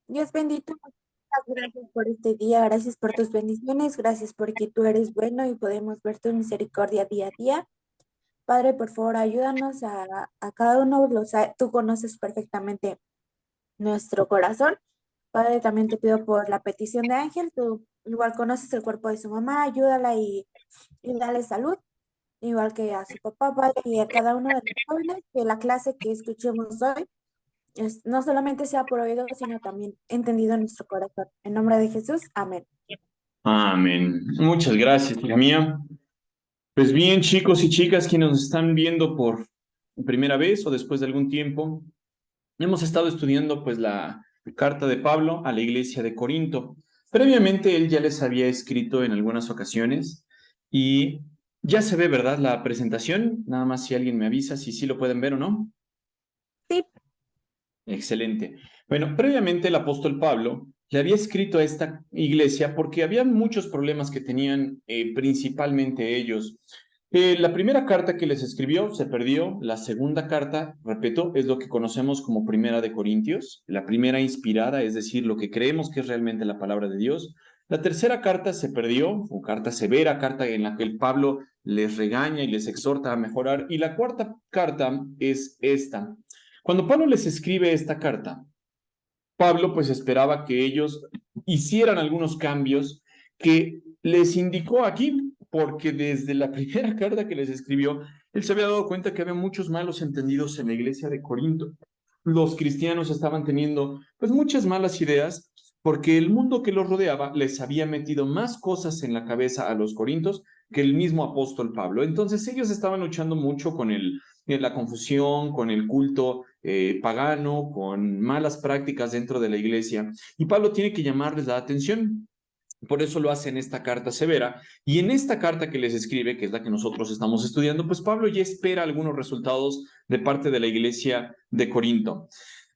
Dios bendito, muchas gracias por este día, gracias por tus bendiciones, gracias porque tú eres bueno y podemos ver tu misericordia día a día. Padre, por favor, ayúdanos a cada uno, tú conoces perfectamente nuestro corazón. Padre, también te pido por la petición de Ángel, tú igual conoces el cuerpo de su mamá, ayúdala y dale salud, igual que a su papá, Padre, y a cada uno de los jóvenes, que la clase que escuchemos hoy no solamente sea por oído, sino también entendido en nuestro corazón. En nombre de Jesús, amén. Amén. Muchas gracias, hija mía. Pues bien, chicos y chicas, quienes nos están viendo por primera vez o después de algún tiempo, hemos estado estudiando pues la carta de Pablo a la iglesia de Corinto. Previamente él ya les había escrito en algunas ocasiones y ya se ve, ¿verdad? La presentación, nada más si alguien me avisa si sí lo pueden ver o no. Sí, Excelente. Bueno, previamente el apóstol Pablo le había escrito a esta iglesia porque había muchos problemas que tenían principalmente ellos. La primera carta que les escribió se perdió. La segunda carta, repito, es lo que conocemos como Primera de Corintios, la primera inspirada, es decir, lo que creemos que es realmente la palabra de Dios. La tercera carta se perdió, o carta severa, carta en la que el Pablo les regaña y les exhorta a mejorar. Y la cuarta carta es esta. Cuando Pablo les escribe esta carta, Pablo pues esperaba que ellos hicieran algunos cambios que les indicó aquí, porque desde la primera carta que les escribió, él se había dado cuenta que había muchos malos entendidos en la iglesia de Corinto. Los cristianos estaban teniendo pues muchas malas ideas porque el mundo que los rodeaba les había metido más cosas en la cabeza a los corintios que el mismo apóstol Pablo. Entonces ellos estaban luchando mucho con la confusión, con el culto pagano, con malas prácticas dentro de la iglesia. Y Pablo tiene que llamarles la atención. Por eso lo hace en esta carta severa. Y en esta carta que les escribe, que es la que nosotros estamos estudiando, pues Pablo ya espera algunos resultados de parte de la iglesia de Corinto.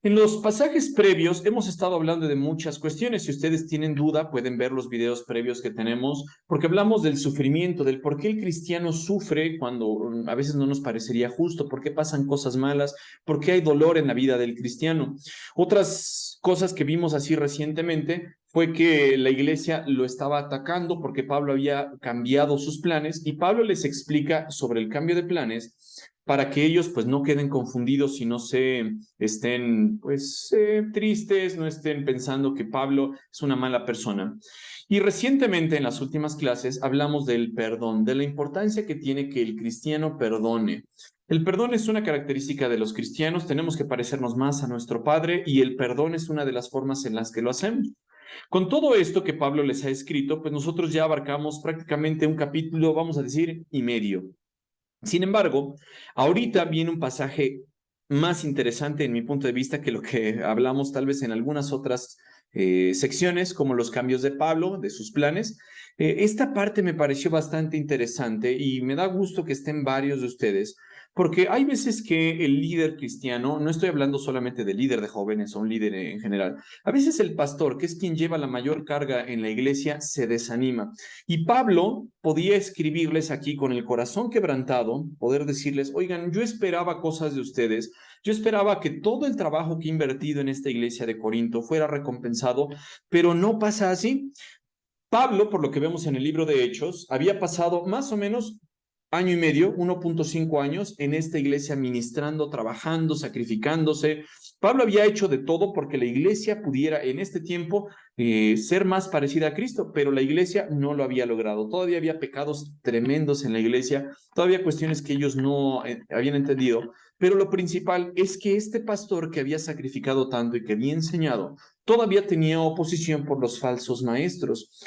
En los pasajes previos hemos estado hablando de muchas cuestiones. Si ustedes tienen duda, pueden ver los videos previos que tenemos, porque hablamos del sufrimiento, del por qué el cristiano sufre cuando a veces no nos parecería justo, por qué pasan cosas malas, por qué hay dolor en la vida del cristiano. Otras cosas que vimos así recientemente fue que la iglesia lo estaba atacando porque Pablo había cambiado sus planes y Pablo les explica sobre el cambio de planes para que ellos pues no queden confundidos y no se estén pues tristes, no estén pensando que Pablo es una mala persona. Y recientemente en las últimas clases hablamos del perdón, de la importancia que tiene que el cristiano perdone. El perdón es una característica de los cristianos, tenemos que parecernos más a nuestro Padre y el perdón es una de las formas en las que lo hacemos. Con todo esto que Pablo les ha escrito, pues nosotros ya abarcamos prácticamente un capítulo, vamos a decir, y medio. Sin embargo, ahorita viene un pasaje más interesante en mi punto de vista que lo que hablamos tal vez en algunas otras secciones, como los cambios de Pablo, de sus planes. Esta parte me pareció bastante interesante y me da gusto que estén varios de ustedes, porque hay veces que el líder cristiano, no estoy hablando solamente del líder de jóvenes o un líder en general, a veces el pastor, que es quien lleva la mayor carga en la iglesia, se desanima. Y Pablo podía escribirles aquí con el corazón quebrantado, poder decirles, oigan, yo esperaba cosas de ustedes, yo esperaba que todo el trabajo que he invertido en esta iglesia de Corinto fuera recompensado, pero no pasa así. Pablo, por lo que vemos en el libro de Hechos, había pasado más o menos año y medio, 1.5 años, en esta iglesia ministrando, trabajando, sacrificándose. Pablo había hecho de todo porque la iglesia pudiera en este tiempo ser más parecida a Cristo, pero la iglesia no lo había logrado. Todavía había pecados tremendos en la iglesia, todavía cuestiones que ellos no habían entendido, pero lo principal es que este pastor que había sacrificado tanto y que había enseñado, todavía tenía oposición por los falsos maestros.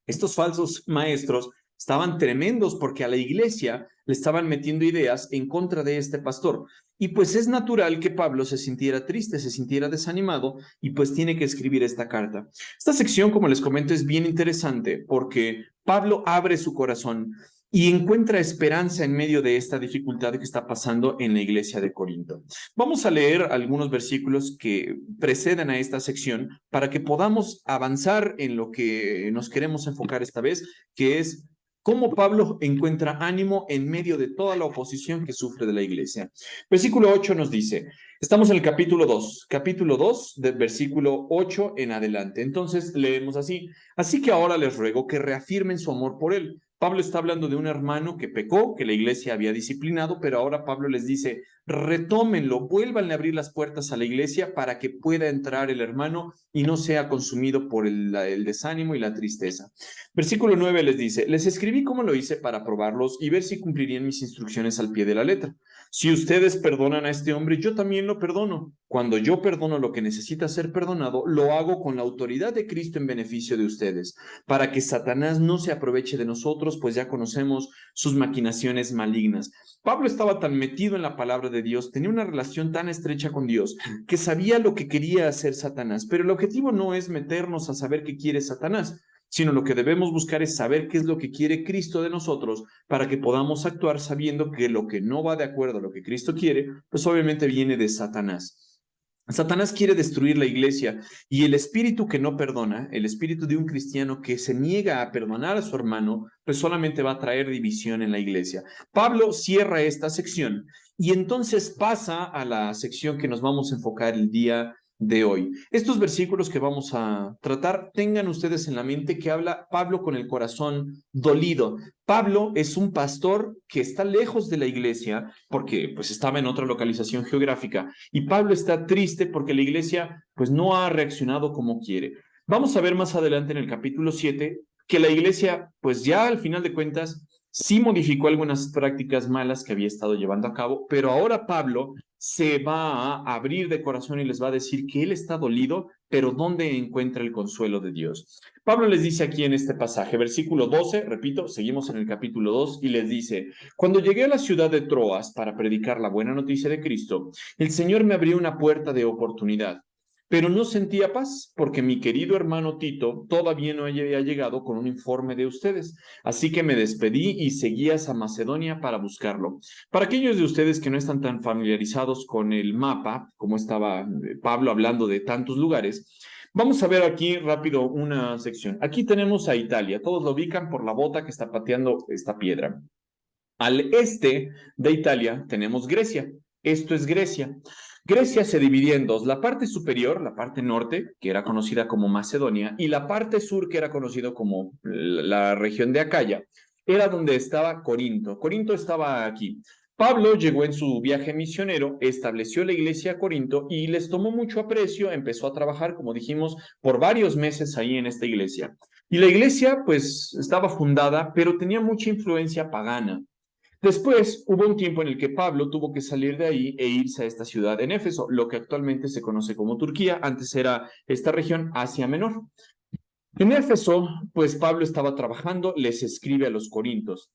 Estos falsos maestros estaban tremendos porque a la iglesia le estaban metiendo ideas en contra de este pastor. Y pues es natural que Pablo se sintiera triste, se sintiera desanimado y pues tiene que escribir esta carta. Esta sección, como les comento, es bien interesante porque Pablo abre su corazón y encuentra esperanza en medio de esta dificultad que está pasando en la iglesia de Corinto. Vamos a leer algunos versículos que preceden a esta sección para que podamos avanzar en lo que nos queremos enfocar esta vez, que es cómo Pablo encuentra ánimo en medio de toda la oposición que sufre de la iglesia. Versículo 8 nos dice, Estamos en el capítulo 2, del versículo 8 en adelante. Entonces leemos así: así que ahora les ruego que reafirmen su amor por él. Pablo está hablando de un hermano que pecó, que la iglesia había disciplinado, pero ahora Pablo les dice: retómenlo, vuélvanle a abrir las puertas a la iglesia para que pueda entrar el hermano y no sea consumido por el desánimo y la tristeza. Versículo 9 les dice: les escribí como lo hice para probarlos y ver si cumplirían mis instrucciones al pie de la letra. Si ustedes perdonan a este hombre, yo también lo perdono. Cuando yo perdono lo que necesita ser perdonado, lo hago con la autoridad de Cristo en beneficio de ustedes, para que Satanás no se aproveche de nosotros, pues ya conocemos sus maquinaciones malignas. Pablo estaba tan metido en la palabra de Dios, tenía una relación tan estrecha con Dios, que sabía lo que quería hacer Satanás, pero el objetivo no es meternos a saber qué quiere Satanás, sino lo que debemos buscar es saber qué es lo que quiere Cristo de nosotros para que podamos actuar sabiendo que lo que no va de acuerdo a lo que Cristo quiere, pues obviamente viene de Satanás. Satanás quiere destruir la iglesia y el espíritu que no perdona, el espíritu de un cristiano que se niega a perdonar a su hermano, pues solamente va a traer división en la iglesia. Pablo cierra esta sección y entonces pasa a la sección que nos vamos a enfocar el día de hoy. Estos versículos que vamos a tratar, tengan ustedes en la mente que habla Pablo con el corazón dolido. Pablo es un pastor que está lejos de la iglesia porque pues estaba en otra localización geográfica y Pablo está triste porque la iglesia pues no ha reaccionado como quiere. Vamos a ver más adelante en el capítulo 7 que la iglesia pues ya al final de cuentas sí modificó algunas prácticas malas que había estado llevando a cabo, pero ahora Pablo se va a abrir de corazón y les va a decir que él está dolido, pero ¿dónde encuentra el consuelo de Dios? Pablo les dice aquí en este pasaje, versículo 12, repito, seguimos en el capítulo 2, y les dice: cuando llegué a la ciudad de Troas para predicar la buena noticia de Cristo, el Señor me abrió una puerta de oportunidad. Pero no sentía paz porque mi querido hermano Tito todavía no había llegado con un informe de ustedes. Así que me despedí y seguí a Macedonia para buscarlo. Para aquellos de ustedes que no están tan familiarizados con el mapa, como estaba Pablo hablando de tantos lugares, vamos a ver aquí rápido una sección. Aquí tenemos a Italia. Todos lo ubican por la bota que está pateando esta piedra. Al este de Italia tenemos Grecia. Esto es Grecia. Grecia se dividía en dos: la parte superior, la parte norte, que era conocida como Macedonia, y la parte sur, que era conocido como la región de Acaya, era donde estaba Corinto. Corinto estaba aquí. Pablo llegó en su viaje misionero, estableció la iglesia a Corinto y les tomó mucho aprecio, empezó a trabajar, como dijimos, por varios meses ahí en esta iglesia. Y la iglesia, pues, estaba fundada, pero tenía mucha influencia pagana. Después hubo un tiempo en el que Pablo tuvo que salir de ahí e irse a esta ciudad en Éfeso, lo que actualmente se conoce como Turquía. Antes era esta región Asia Menor. En Éfeso, pues Pablo estaba trabajando, les escribe a los corintios,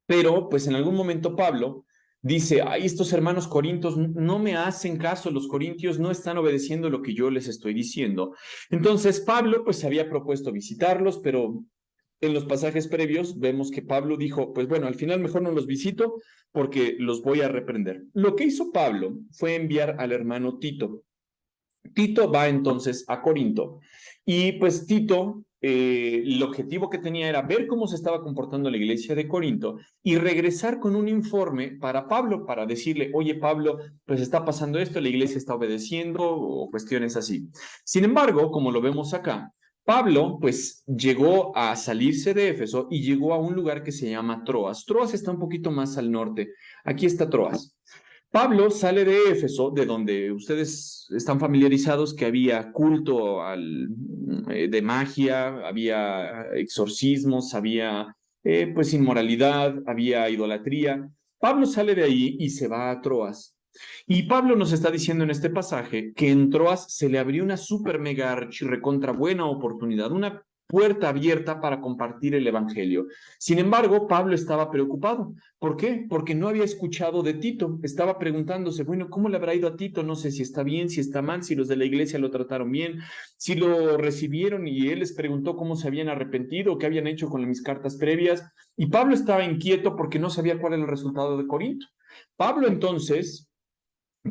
pero pues en algún momento Pablo dice: ay, estos hermanos corintios no me hacen caso, los corintios no están obedeciendo lo que yo les estoy diciendo. Entonces Pablo pues se había propuesto visitarlos, pero en los pasajes previos vemos que Pablo dijo: pues bueno, al final mejor no los visito porque los voy a reprender. Lo que hizo Pablo fue enviar al hermano Tito. Tito va entonces a Corinto y pues Tito, el objetivo que tenía era ver cómo se estaba comportando la iglesia de Corinto y regresar con un informe para Pablo, para decirle: oye Pablo, pues está pasando esto, la iglesia está obedeciendo o cuestiones así. Sin embargo, como lo vemos acá, Pablo pues llegó a salirse de Éfeso y llegó a un lugar que se llama Troas. Troas está un poquito más al norte. Aquí está Troas. Pablo sale de Éfeso, de donde ustedes están familiarizados que había culto de magia, había exorcismos, había pues inmoralidad, había idolatría. Pablo sale de ahí y se va a Troas. Y Pablo nos está diciendo en este pasaje que en Troas se le abrió una super mega recontra buena oportunidad, una puerta abierta para compartir el evangelio. Sin embargo, Pablo estaba preocupado. ¿Por qué? Porque no había escuchado de Tito. Estaba preguntándose: bueno, ¿cómo le habrá ido a Tito? No sé si está bien, si está mal, si los de la iglesia lo trataron bien, si lo recibieron y él les preguntó cómo se habían arrepentido, qué habían hecho con mis cartas previas. Y Pablo estaba inquieto porque no sabía cuál era el resultado de Corinto. Pablo entonces,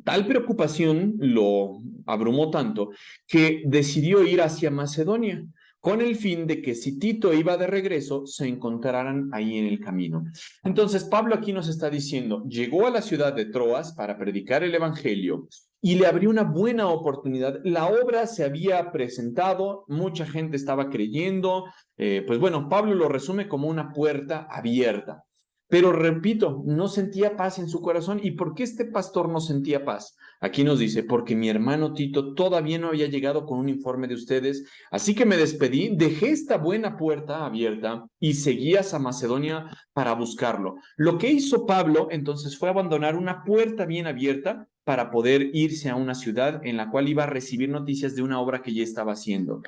tal preocupación lo abrumó tanto que decidió ir hacia Macedonia. con el fin de que si Tito iba de regreso, se encontraran ahí en el camino. Entonces, Pablo aquí nos está diciendo, llegó a la ciudad de Troas para predicar el evangelio y le abrió una buena oportunidad. La obra se había presentado, mucha gente estaba creyendo, pues bueno, Pablo lo resume como una puerta abierta. Pero repito, no sentía paz en su corazón. ¿Y por qué este pastor no sentía paz? Aquí nos dice, porque mi hermano Tito todavía no había llegado con un informe de ustedes, así que me despedí, dejé esta buena puerta abierta y seguí a Macedonia para buscarlo. Lo que hizo Pablo entonces fue abandonar una puerta bien abierta para poder irse a una ciudad en la cual iba a recibir noticias de una obra que ya estaba haciendo.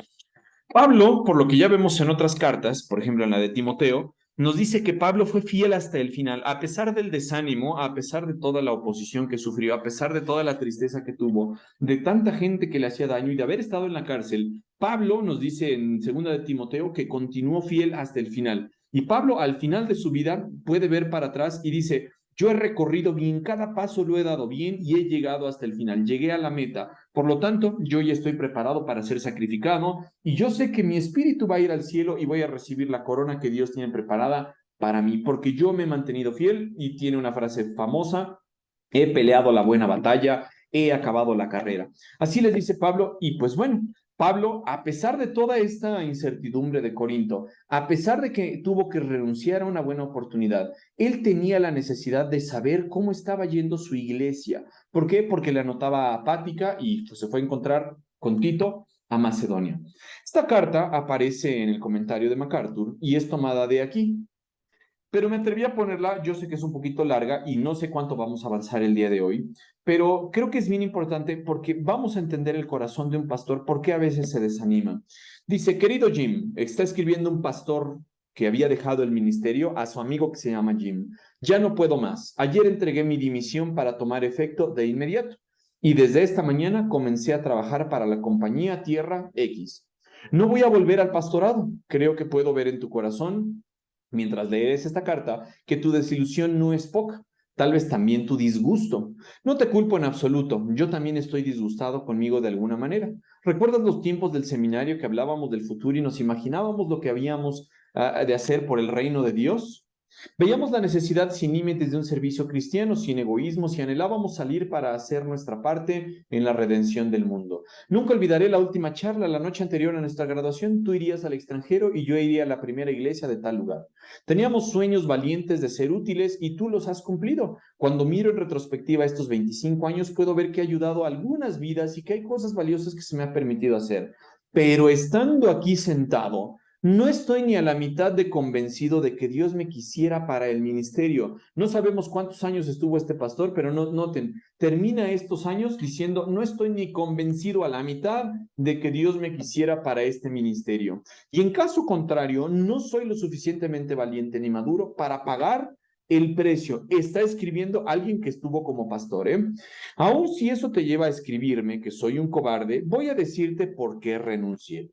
Pablo, por lo que ya vemos en otras cartas, por ejemplo en la de Timoteo, nos dice que Pablo fue fiel hasta el final, a pesar del desánimo, a pesar de toda la oposición que sufrió, a pesar de toda la tristeza que tuvo, de tanta gente que le hacía daño y de haber estado en la cárcel. Pablo nos dice en segunda de Timoteo que continuó fiel hasta el final. Y Pablo al final de su vida puede ver para atrás y dice, yo he recorrido bien, cada paso lo he dado bien y he llegado hasta el final, llegué a la meta. Por lo tanto, yo ya estoy preparado para ser sacrificado y yo sé que mi espíritu va a ir al cielo y voy a recibir la corona que Dios tiene preparada para mí, porque yo me he mantenido fiel y tiene una frase famosa, he peleado la buena batalla, he acabado la carrera. Así les dice Pablo y pues bueno, Pablo, a pesar de toda esta incertidumbre de Corinto, a pesar de que tuvo que renunciar a una buena oportunidad, él tenía la necesidad de saber cómo estaba yendo su iglesia. ¿Por qué? Porque la notaba apática y pues, se fue a encontrar con Tito a Macedonia. Esta carta aparece en el comentario de MacArthur y es tomada de aquí. Pero me atreví a ponerla, yo sé que es un poquito larga y no sé cuánto vamos a avanzar el día de hoy, pero creo que es bien importante porque vamos a entender el corazón de un pastor, por qué a veces se desanima. Dice, querido Jim, está escribiendo un pastor que había dejado el ministerio a su amigo que se llama Jim. Ya no puedo más. Ayer entregué mi dimisión para tomar efecto de inmediato y desde esta mañana comencé a trabajar para la compañía Tierra X. No voy a volver al pastorado. Creo que puedo ver en tu corazón mientras lees esta carta, que tu desilusión no es poca, tal vez también tu disgusto. No te culpo en absoluto, yo también estoy disgustado conmigo de alguna manera. ¿Recuerdas los tiempos del seminario que hablábamos del futuro y nos imaginábamos lo que habíamos de hacer por el reino de Dios? Veíamos la necesidad sin límites de un servicio cristiano, sin egoísmos y anhelábamos salir para hacer nuestra parte en la redención del mundo. Nunca olvidaré la última charla la noche anterior a nuestra graduación. Tú irías al extranjero y yo iría a la primera iglesia de tal lugar. Teníamos sueños valientes de ser útiles y tú los has cumplido. Cuando miro en retrospectiva estos 25 años, puedo ver que he ayudado a algunas vidas y que hay cosas valiosas que se me ha permitido hacer. Pero estando aquí sentado, no estoy ni a la mitad de convencido de que Dios me quisiera para el ministerio. No sabemos cuántos años estuvo este pastor, pero noten, termina estos años diciendo, no estoy ni convencido a la mitad de que Dios me quisiera para este ministerio. Y en caso contrario, no soy lo suficientemente valiente ni maduro para pagar el precio. Está escribiendo alguien que estuvo como pastor, ¿eh? Aún si eso te lleva a escribirme que soy un cobarde, voy a decirte por qué renuncié.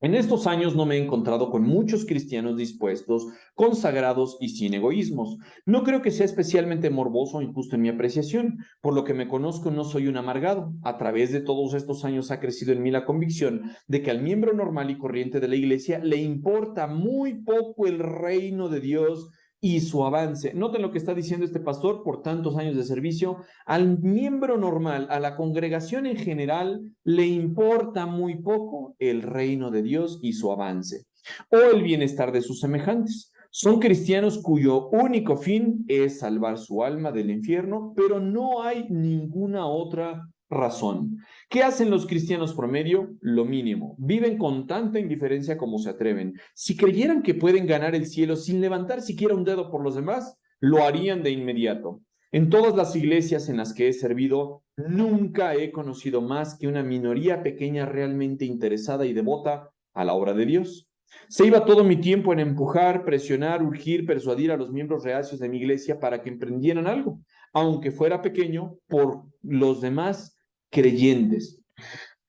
En estos años no me he encontrado con muchos cristianos dispuestos, consagrados y sin egoísmos. No creo que sea especialmente morboso o injusto en mi apreciación. Por lo que me conozco, no soy un amargado. A través de todos estos años ha crecido en mí la convicción de que al miembro normal y corriente de la iglesia le importa muy poco el reino de Dios y su avance. Noten lo que está diciendo este pastor por tantos años de servicio. Al miembro normal, a la congregación en general, le importa muy poco el reino de Dios y su avance, o el bienestar de sus semejantes. Son cristianos cuyo único fin es salvar su alma del infierno, pero no hay ninguna otra razón. ¿Qué hacen los cristianos promedio? Lo mínimo. Viven con tanta indiferencia como se atreven. Si creyeran que pueden ganar el cielo sin levantar siquiera un dedo por los demás, lo harían de inmediato. En todas las iglesias en las que he servido, nunca he conocido más que una minoría pequeña realmente interesada y devota a la obra de Dios. Se iba todo mi tiempo en empujar, presionar, urgir, persuadir a los miembros reacios de mi iglesia para que emprendieran algo, aunque fuera pequeño, por los demás creyentes.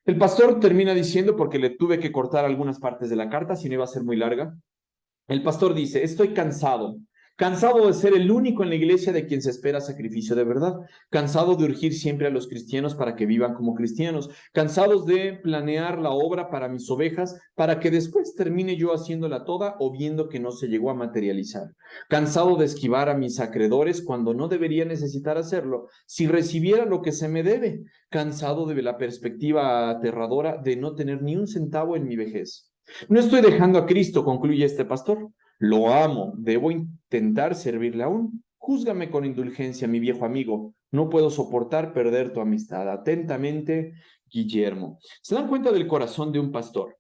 El pastor termina diciendo, porque le tuve que cortar algunas partes de la carta, si no iba a ser muy larga, el pastor dice, estoy cansado cansado de ser el único en la iglesia de quien se espera sacrificio de verdad, cansado de urgir siempre a los cristianos para que vivan como cristianos, cansados de planear la obra para mis ovejas para que después termine yo haciéndola toda o viendo que no se llegó a materializar, cansado de esquivar a mis acreedores cuando no debería necesitar hacerlo si recibiera lo que se me debe, cansado de la perspectiva aterradora de no tener ni un centavo en mi vejez. No estoy dejando a Cristo, concluye este pastor. Lo amo, debo intentar servirle aún. Júzgame con indulgencia, mi viejo amigo. No puedo soportar perder tu amistad. Atentamente, Guillermo. ¿Se dan cuenta del corazón de un pastor?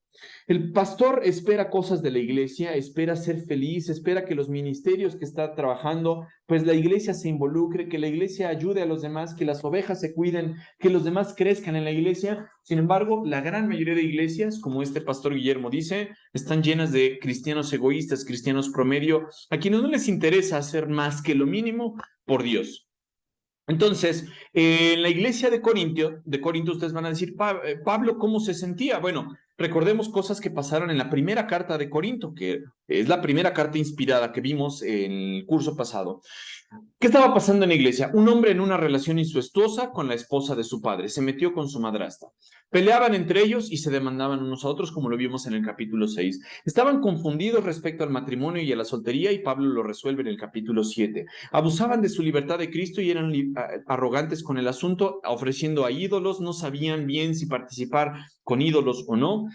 El pastor espera cosas de la iglesia, espera ser feliz, espera que los ministerios que está trabajando, pues la iglesia se involucre, que la iglesia ayude a los demás, que las ovejas se cuiden, que los demás crezcan en la iglesia. Sin embargo, la gran mayoría de iglesias, como este pastor Guillermo dice, están llenas de cristianos egoístas, cristianos promedio, a quienes no les interesa hacer más que lo mínimo por Dios. Entonces, en la iglesia de Corinto, ustedes van a decir, Pablo, ¿cómo se sentía? Bueno, recordemos cosas que pasaron en la primera carta de Corinto, que es la primera carta inspirada que vimos en el curso pasado. ¿Qué estaba pasando en la iglesia? Un hombre en una relación incestuosa con la esposa de su padre, se metió con su madrastra. Peleaban entre ellos y se demandaban unos a otros, como lo vimos en el capítulo 6. Estaban confundidos respecto al matrimonio y a la soltería, y Pablo lo resuelve en el capítulo 7. Abusaban de su libertad de Cristo y eran arrogantes con el asunto, ofreciendo a ídolos, no sabían bien si participar con ídolos o no.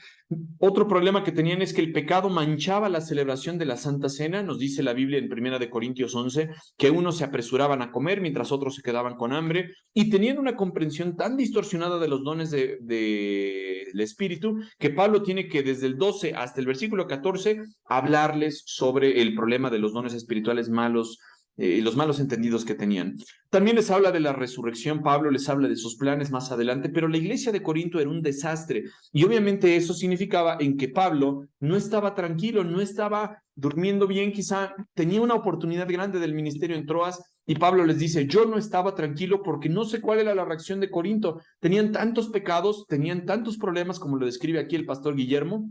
Otro problema que tenían es que el pecado manchaba la celebración de la Santa Cena. Nos dice la Biblia en 1 Corintios 11 que unos se apresuraban a comer mientras otros se quedaban con hambre, y tenían una comprensión tan distorsionada de los dones del Espíritu que Pablo tiene que desde el 12 hasta el versículo 14 hablarles sobre el problema de los dones espirituales malos, los malos entendidos que tenían. También les habla de la resurrección, Pablo les habla de sus planes más adelante, pero la iglesia de Corinto era un desastre, y obviamente eso significaba en que Pablo no estaba tranquilo, no estaba durmiendo bien, quizá tenía una oportunidad grande del ministerio en Troas, y Pablo les dice, yo no estaba tranquilo porque no sé cuál era la reacción de Corinto, tenían tantos pecados, tenían tantos problemas, como lo describe aquí el pastor Guillermo,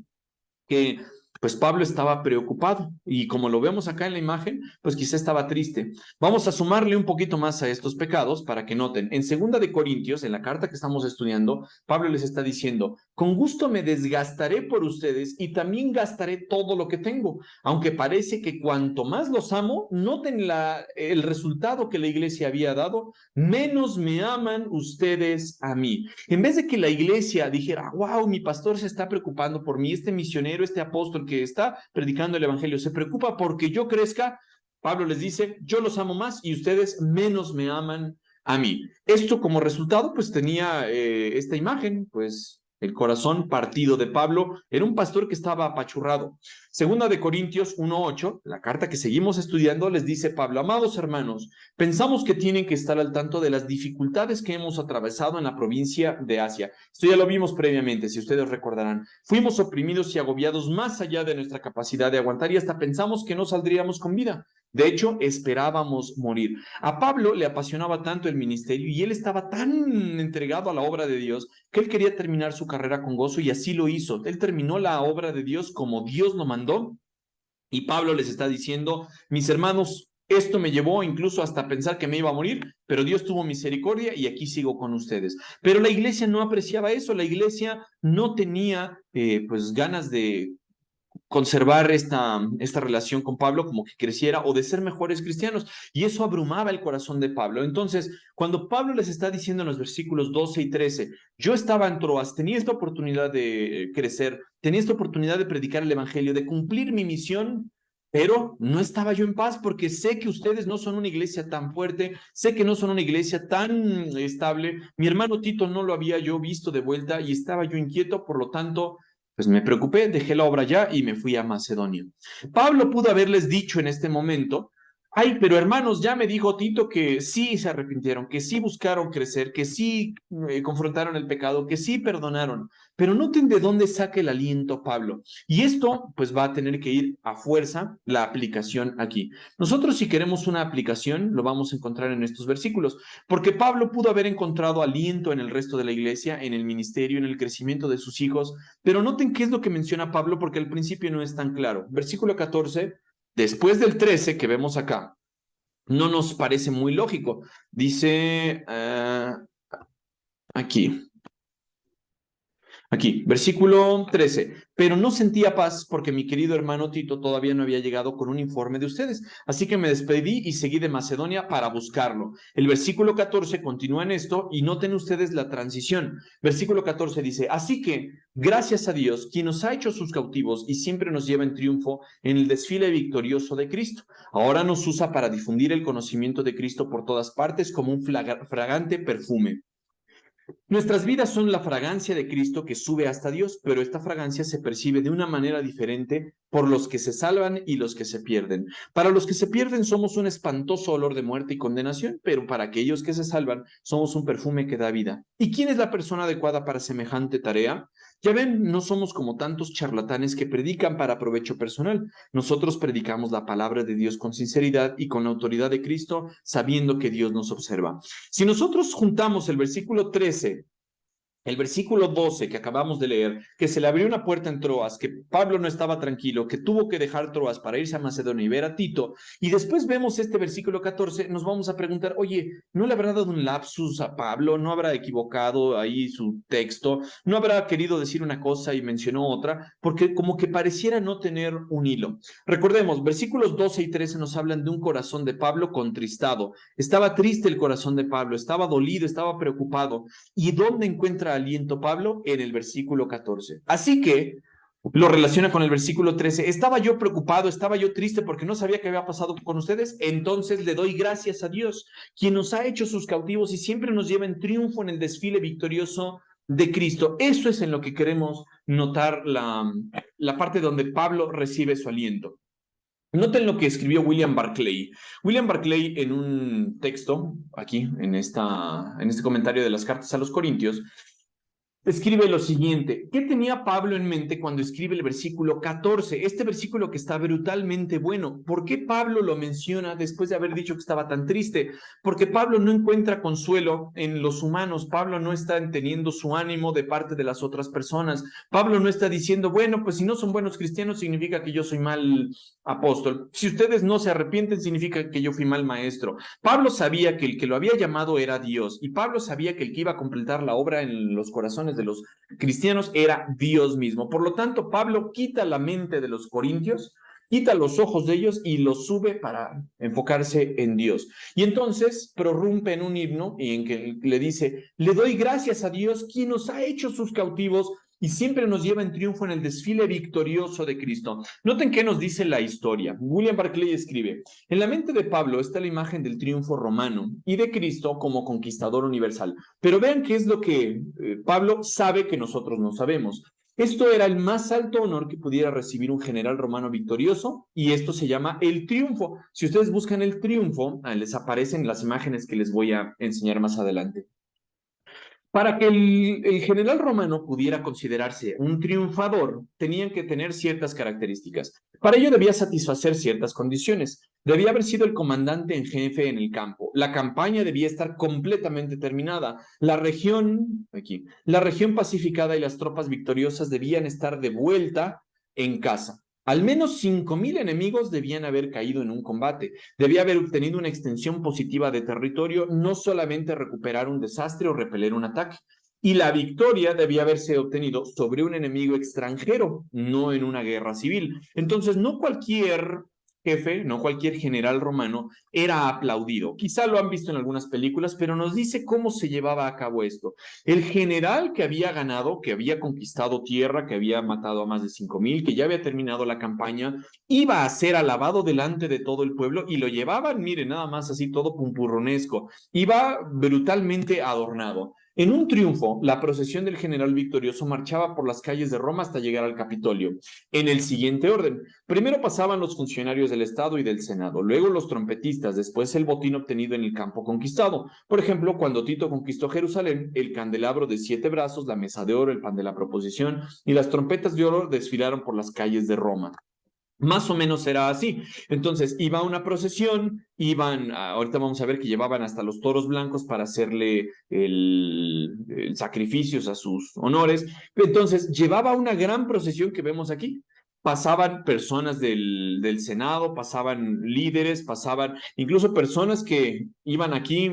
que pues Pablo estaba preocupado, y como lo vemos acá en la imagen, pues quizá estaba triste. Vamos a sumarle un poquito más a estos pecados para que noten. En 2 Corintios, en la carta que estamos estudiando, Pablo les está diciendo, con gusto me desgastaré por ustedes y también gastaré todo lo que tengo, aunque parece que cuanto más los amo, noten el resultado que la iglesia había dado, menos me aman ustedes a mí. En vez de que la iglesia dijera, wow, mi pastor se está preocupando por mí, este misionero, este apóstol que está predicando el evangelio, se preocupa porque yo crezca, Pablo les dice, yo los amo más y ustedes menos me aman a mí. Esto como resultado, pues tenía esta imagen, pues el corazón partido de Pablo, era un pastor que estaba apachurrado. 2 Corintios 1:8, la carta que seguimos estudiando, les dice Pablo, amados hermanos, pensamos que tienen que estar al tanto de las dificultades que hemos atravesado en la provincia de Asia. Esto ya lo vimos previamente, si ustedes recordarán. Fuimos oprimidos y agobiados más allá de nuestra capacidad de aguantar y hasta pensamos que no saldríamos con vida. De hecho, esperábamos morir. A Pablo le apasionaba tanto el ministerio y él estaba tan entregado a la obra de Dios que él quería terminar su carrera con gozo, y así lo hizo. Él terminó la obra de Dios como Dios lo mandó, y Pablo les está diciendo, mis hermanos, esto me llevó incluso hasta pensar que me iba a morir, pero Dios tuvo misericordia y aquí sigo con ustedes. Pero la iglesia no apreciaba eso, la iglesia no tenía pues ganas de conservar esta relación con Pablo, como que creciera o de ser mejores cristianos, y eso abrumaba el corazón de Pablo. Entonces, cuando Pablo les está diciendo en los versículos 12 y 13, yo estaba en Troas, tenía esta oportunidad de crecer, tenía esta oportunidad de predicar el evangelio, de cumplir mi misión, pero no estaba yo en paz porque sé que ustedes no son una iglesia tan fuerte, sé que no son una iglesia tan estable, mi hermano Tito no lo había yo visto de vuelta y estaba yo inquieto, por lo tanto pues me preocupé, dejé la obra ya y me fui a Macedonia. Pablo pudo haberles dicho en este momento, ay, pero hermanos, ya me dijo Tito que sí se arrepintieron, que sí buscaron crecer, que sí confrontaron el pecado, que sí perdonaron, pero noten de dónde saca el aliento Pablo. Y esto pues va a tener que ir a fuerza la aplicación aquí. Nosotros si queremos una aplicación, lo vamos a encontrar en estos versículos, porque Pablo pudo haber encontrado aliento en el resto de la iglesia, en el ministerio, en el crecimiento de sus hijos, pero noten qué es lo que menciona Pablo porque al principio no es tan claro. Versículo 14 después del 13 que vemos acá, no nos parece muy lógico. Dice aquí. Aquí, versículo 13. Pero no sentía paz porque mi querido hermano Tito todavía no había llegado con un informe de ustedes. Así que me despedí y seguí de Macedonia para buscarlo. El versículo 14 continúa en esto y noten ustedes la transición. Versículo 14 dice, así que, gracias a Dios, quien nos ha hecho sus cautivos y siempre nos lleva en triunfo en el desfile victorioso de Cristo. Ahora nos usa para difundir el conocimiento de Cristo por todas partes como un fragante perfume. Nuestras vidas son la fragancia de Cristo que sube hasta Dios, pero esta fragancia se percibe de una manera diferente por los que se salvan y los que se pierden. Para los que se pierden somos un espantoso olor de muerte y condenación, pero para aquellos que se salvan somos un perfume que da vida. ¿Y quién es la persona adecuada para semejante tarea? Ya ven, no somos como tantos charlatanes que predican para provecho personal. Nosotros predicamos la palabra de Dios con sinceridad y con la autoridad de Cristo, sabiendo que Dios nos observa. Si nosotros juntamos el versículo 13, el versículo 12 que acabamos de leer, que se le abrió una puerta en Troas, que Pablo no estaba tranquilo, que tuvo que dejar Troas para irse a Macedonia y ver a Tito, y después vemos este versículo 14, nos vamos a preguntar, oye, ¿no le habrá dado un lapsus a Pablo? ¿No habrá equivocado ahí su texto? ¿No habrá querido decir una cosa y mencionó otra? Porque como que pareciera no tener un hilo. Recordemos, versículos 12 y 13 nos hablan de un corazón de Pablo contristado. Estaba triste el corazón de Pablo, estaba dolido, estaba preocupado. ¿Y dónde encuentra aliento Pablo? En el versículo 14. Así que lo relaciona con el versículo 13. Estaba yo preocupado, estaba yo triste porque no sabía qué había pasado con ustedes. Entonces le doy gracias a Dios, quien nos ha hecho sus cautivos y siempre nos lleva en triunfo en el desfile victorioso de Cristo. Eso es en lo que queremos notar la parte donde Pablo recibe su aliento. Noten lo que escribió William Barclay. William Barclay en un texto, aquí, en este comentario de las cartas a los Corintios, escribe lo siguiente. ¿Qué tenía Pablo en mente cuando escribe el versículo 14? Este versículo que está brutalmente bueno. ¿Por qué Pablo lo menciona después de haber dicho que estaba tan triste? Porque Pablo no encuentra consuelo en los humanos. Pablo no está teniendo su ánimo de parte de las otras personas. Pablo no está diciendo, bueno, pues si no son buenos cristianos significa que yo soy mal apóstol. Si ustedes no se arrepienten significa que yo fui mal maestro. Pablo sabía que el que lo había llamado era Dios y Pablo sabía que el que iba a completar la obra en los corazones de los cristianos era Dios mismo. Por lo tanto, Pablo quita la mente de los corintios, quita los ojos de ellos y los sube para enfocarse en Dios. Y entonces prorrumpe en un himno y en que le dice, le doy gracias a Dios quien nos ha hecho sus cautivos y siempre nos lleva en triunfo en el desfile victorioso de Cristo. Noten qué nos dice la historia. William Barclay escribe, en la mente de Pablo está la imagen del triunfo romano y de Cristo como conquistador universal. Pero vean qué es lo que Pablo sabe que nosotros no sabemos. Esto era el más alto honor que pudiera recibir un general romano victorioso y esto se llama el triunfo. Si ustedes buscan el triunfo, les aparecen las imágenes que les voy a enseñar más adelante. Para que el general romano pudiera considerarse un triunfador, tenían que tener ciertas características. Para ello debía satisfacer ciertas condiciones. Debía haber sido el comandante en jefe en el campo. La campaña debía estar completamente terminada. La región pacificada y las tropas victoriosas debían estar de vuelta en casa. Al menos 5,000 enemigos debían haber caído en un combate. Debía haber obtenido una extensión positiva de territorio, no solamente recuperar un desastre o repeler un ataque. Y la victoria debía haberse obtenido sobre un enemigo extranjero, no en una guerra civil. Entonces, no cualquier jefe, no cualquier general romano era aplaudido. Quizá lo han visto en algunas películas, pero nos dice cómo se llevaba a cabo esto. El general que había ganado, que había conquistado tierra, que había matado a más de 5,000, que ya había terminado la campaña, iba a ser alabado delante de todo el pueblo y lo llevaban, miren, nada más así todo pumpurronesco. Iba brutalmente adornado. En un triunfo, la procesión del general victorioso marchaba por las calles de Roma hasta llegar al Capitolio. En el siguiente orden, primero pasaban los funcionarios del Estado y del Senado, luego los trompetistas, después el botín obtenido en el campo conquistado. Por ejemplo, cuando Tito conquistó Jerusalén, el candelabro de 7 brazos, la mesa de oro, el pan de la proposición y las trompetas de oro desfilaron por las calles de Roma. Más o menos era así. Entonces, iba una procesión, ahorita vamos a ver que llevaban hasta los toros blancos para hacerle el sacrificios a sus honores. Entonces, llevaba una gran procesión que vemos aquí. pasaban personas del Senado, pasaban líderes, pasaban incluso personas que iban aquí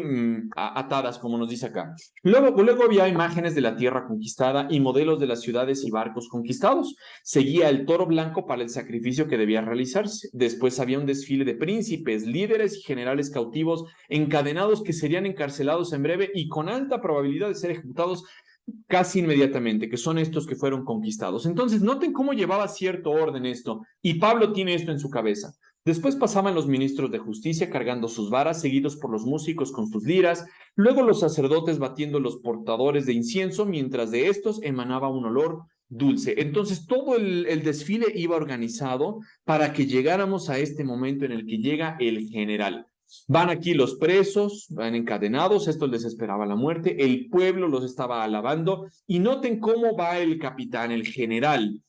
atadas, como nos dice acá. Luego había imágenes de la tierra conquistada y modelos de las ciudades y barcos conquistados. Seguía el toro blanco para el sacrificio que debía realizarse. Después había un desfile de príncipes, líderes y generales cautivos encadenados que serían encarcelados en breve y con alta probabilidad de ser ejecutados casi inmediatamente, que son estos que fueron conquistados. Entonces, noten cómo llevaba cierto orden esto, y Pablo tiene esto en su cabeza. Después pasaban los ministros de justicia cargando sus varas, seguidos por los músicos con sus liras, luego los sacerdotes batiendo los portadores de incienso, mientras de estos emanaba un olor dulce. Entonces, todo el desfile iba organizado para que llegáramos a este momento en el que llega el general. Van aquí los presos, van encadenados, esto les esperaba la muerte, el pueblo los estaba alabando y noten cómo va el capitán, el general.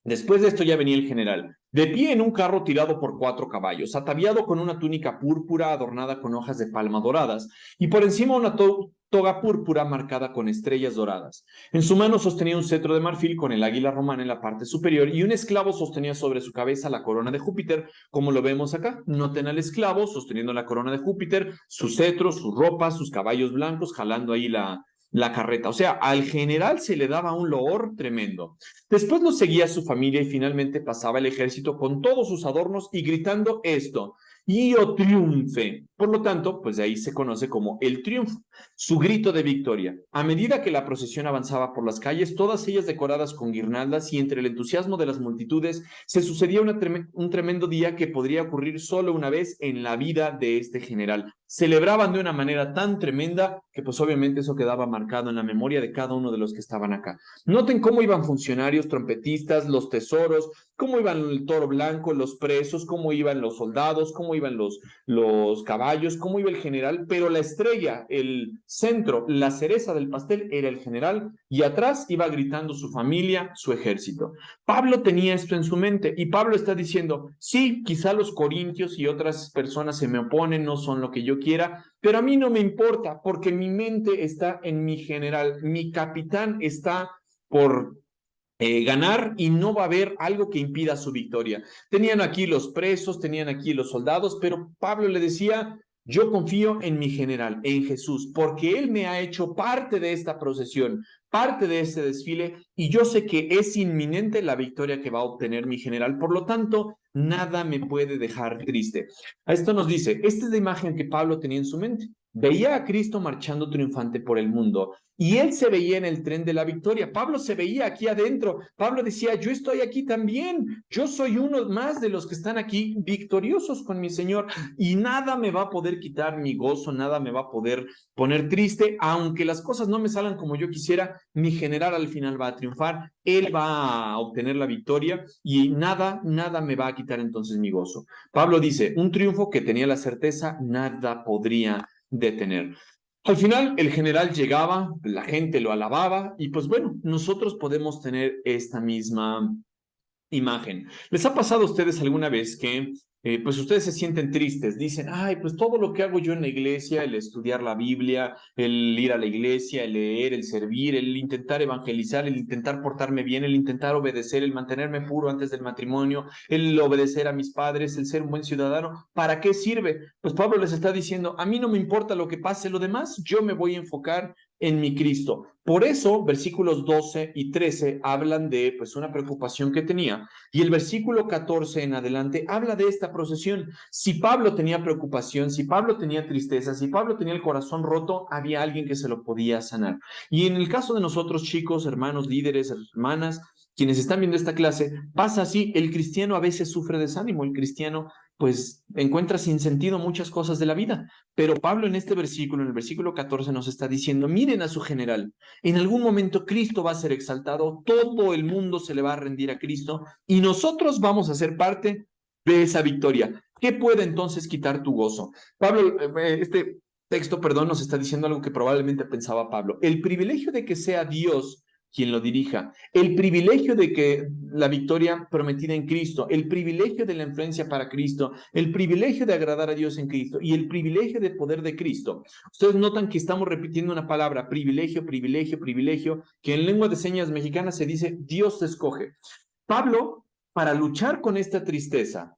Después de esto ya venía el general, de pie en un carro tirado por 4 caballos, ataviado con una túnica púrpura adornada con hojas de palma doradas, y por encima una toga púrpura marcada con estrellas doradas. En su mano sostenía un cetro de marfil con el águila romana en la parte superior, y un esclavo sostenía sobre su cabeza la corona de Júpiter, como lo vemos acá. Noten al esclavo sosteniendo la corona de Júpiter, su cetro, su ropa, sus caballos blancos, jalando ahí la carreta. O sea, al general se le daba un loor tremendo. Después lo seguía su familia y finalmente pasaba el ejército con todos sus adornos y gritando esto: Io triunfe. Por lo tanto, pues de ahí se conoce como el triunfo, su grito de victoria. A medida que la procesión avanzaba por las calles, todas ellas decoradas con guirnaldas, y entre el entusiasmo de las multitudes se sucedía un tremendo día que podría ocurrir solo una vez en la vida de este general. Celebraban de una manera tan tremenda que pues obviamente eso quedaba marcado en la memoria de cada uno de los que estaban acá. Noten cómo iban funcionarios, trompetistas, los tesoros, cómo iban el toro blanco, los presos, cómo iban los soldados, cómo iban los caballos, cómo iba el general, pero la estrella, el centro, la cereza del pastel era el general, y atrás iba gritando su familia, su ejército. Pablo tenía esto en su mente y Pablo está diciendo: sí, quizá los corintios y otras personas se me oponen, no son lo que yo quiera, pero a mí no me importa porque mi mente está en mi general, mi capitán está por ganar y no va a haber algo que impida su victoria. Tenían aquí los presos, tenían aquí los soldados, pero Pablo le decía: yo confío en mi general, en Jesús, porque él me ha hecho parte de esta procesión, parte de este desfile, y yo sé que es inminente la victoria que va a obtener mi general. Por lo tanto, nada me puede dejar triste. A esto nos dice, esta es la imagen que Pablo tenía en su mente. Veía a Cristo marchando triunfante por el mundo y él se veía en el tren de la victoria. Pablo se veía aquí adentro. Pablo decía: yo estoy aquí también. Yo soy uno más de los que están aquí victoriosos con mi Señor y nada me va a poder quitar mi gozo, nada me va a poder poner triste, aunque las cosas no me salgan como yo quisiera. Mi general al final va a triunfar, él va a obtener la victoria y nada me va a quitar entonces mi gozo. Pablo dice: un triunfo que tenía la certeza nada podría detener. Al final, el general llegaba, la gente lo alababa y pues bueno, nosotros podemos tener esta misma imagen. ¿Les ha pasado a ustedes alguna vez que pues ustedes se sienten tristes? Dicen: ay, pues todo lo que hago yo en la iglesia, el estudiar la Biblia, el ir a la iglesia, el leer, el servir, el intentar evangelizar, el intentar portarme bien, el intentar obedecer, el mantenerme puro antes del matrimonio, el obedecer a mis padres, el ser un buen ciudadano, ¿para qué sirve? Pues Pablo les está diciendo: a mí no me importa lo que pase, lo demás yo me voy a enfocar en mi Cristo. Por eso, versículos 12 y 13 hablan de pues una preocupación que tenía, y el versículo 14 en adelante habla de esta procesión. Si Pablo tenía preocupación, si Pablo tenía tristeza, si Pablo tenía el corazón roto, había alguien que se lo podía sanar. Y en el caso de nosotros, chicos, hermanos, líderes, hermanas, quienes están viendo esta clase, pasa así: el cristiano a veces sufre desánimo, el cristiano pues encuentra sin sentido muchas cosas de la vida. Pero Pablo en este versículo, en el versículo 14, nos está diciendo: miren a su general, en algún momento Cristo va a ser exaltado, todo el mundo se le va a rendir a Cristo y nosotros vamos a ser parte de esa victoria. ¿Qué puede entonces quitar tu gozo? Pablo, este texto, perdón, nos está diciendo algo que probablemente pensaba Pablo: el privilegio de que sea Dios quien lo dirija, el privilegio de que la victoria prometida en Cristo, el privilegio de la influencia para Cristo, el privilegio de agradar a Dios en Cristo y el privilegio de poder de Cristo. Ustedes notan que estamos repitiendo una palabra: privilegio, privilegio, privilegio, que en lengua de señas mexicana se dice Dios te escoge. Pablo para luchar con esta tristeza,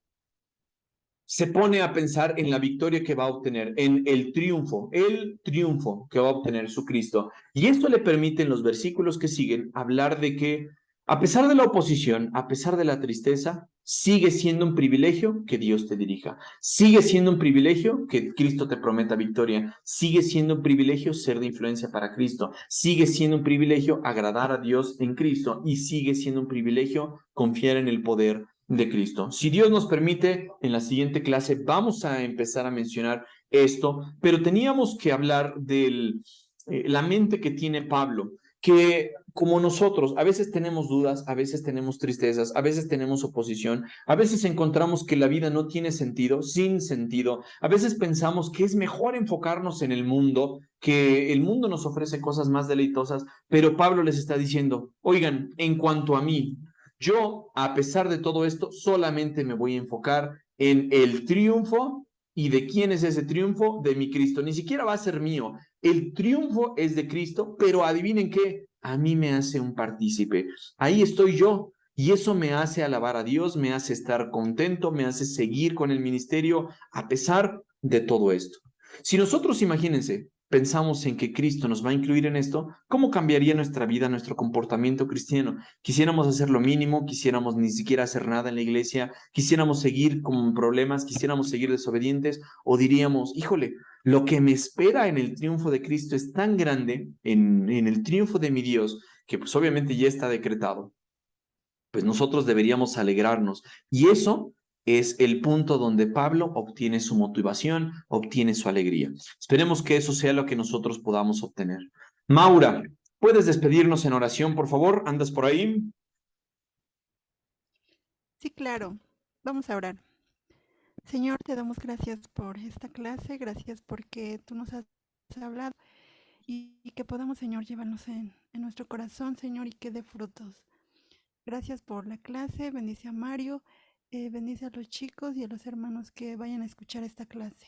se pone a pensar en la victoria que va a obtener, en el triunfo que va a obtener su Cristo. Y esto le permite en los versículos que siguen hablar de que a pesar de la oposición, a pesar de la tristeza, sigue siendo un privilegio que Dios te dirija. Sigue siendo un privilegio que Cristo te prometa victoria. Sigue siendo un privilegio ser de influencia para Cristo. Sigue siendo un privilegio agradar a Dios en Cristo. Y sigue siendo un privilegio confiar en el poder de Cristo. Si Dios nos permite, en la siguiente clase vamos a empezar a mencionar esto, pero teníamos que hablar de la mente que tiene Pablo, que como nosotros, a veces tenemos dudas, a veces tenemos tristezas, a veces tenemos oposición, a veces encontramos que la vida no tiene sentido, sin sentido, a veces pensamos que es mejor enfocarnos en el mundo, que el mundo nos ofrece cosas más deleitosas, pero Pablo les está diciendo, oigan, en cuanto a mí, yo, a pesar de todo esto, solamente me voy a enfocar en el triunfo. ¿Y de quién es ese triunfo? De mi Cristo. Ni siquiera va a ser mío. El triunfo es de Cristo, pero adivinen qué, a mí me hace un partícipe. Ahí estoy yo. Y eso me hace alabar a Dios, me hace estar contento, me hace seguir con el ministerio a pesar de todo esto. Si nosotros, imagínense, pensamos en que Cristo nos va a incluir en esto, ¿cómo cambiaría nuestra vida, nuestro comportamiento cristiano? Quisiéramos hacer lo mínimo, quisiéramos ni siquiera hacer nada en la iglesia, quisiéramos seguir con problemas, quisiéramos seguir desobedientes, o diríamos, híjole, lo que me espera en el triunfo de Cristo es tan grande, en el triunfo de mi Dios, que pues obviamente ya está decretado, pues nosotros deberíamos alegrarnos. Y eso es el punto donde Pablo obtiene su motivación, obtiene su alegría. Esperemos que eso sea lo que nosotros podamos obtener. Maura, ¿puedes despedirnos en oración, por favor? ¿Andas por ahí? Sí, claro. Vamos a orar. Señor, te damos gracias por esta clase, gracias porque tú nos has hablado y que podamos, Señor, llevarnos en nuestro corazón, Señor, y que dé frutos. Gracias por la clase, bendice a Mario, bendice a los chicos y a los hermanos que vayan a escuchar esta clase.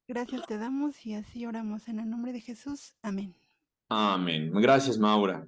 Gracias te damos y así oramos en el nombre de Jesús. Amén. Amén. Gracias, Maura.